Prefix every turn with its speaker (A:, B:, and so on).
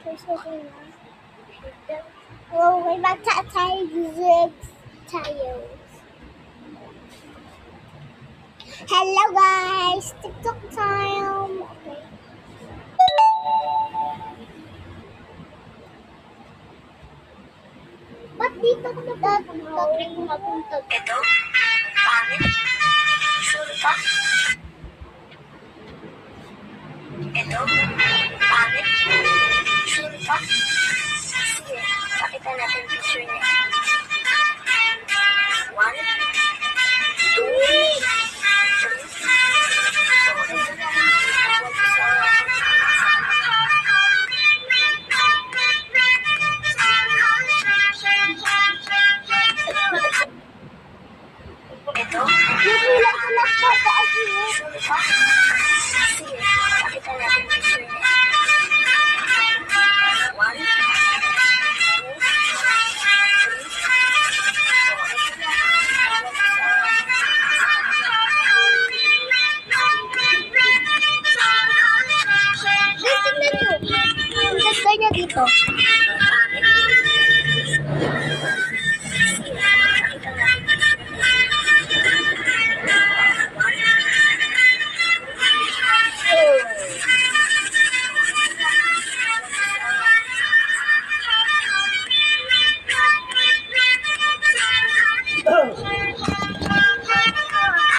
A: Oh, may magta-tayo tayo. Hello guys! TikTok time! Okay. Ba't dito ko nag-tag-tag mapunta?
B: Ito? Pangit? Sure ka? Ito? Pangit? Sure ka? Sige, pakita natin picture niya. 1, 2, 3. Ito?
A: Yung ilan ko nagpataas niyo.
B: Sure ka? Sige, pakita natin picture niya. 1, 2, 3.
A: Guys, tignan nyo. Ang ganda niya dito.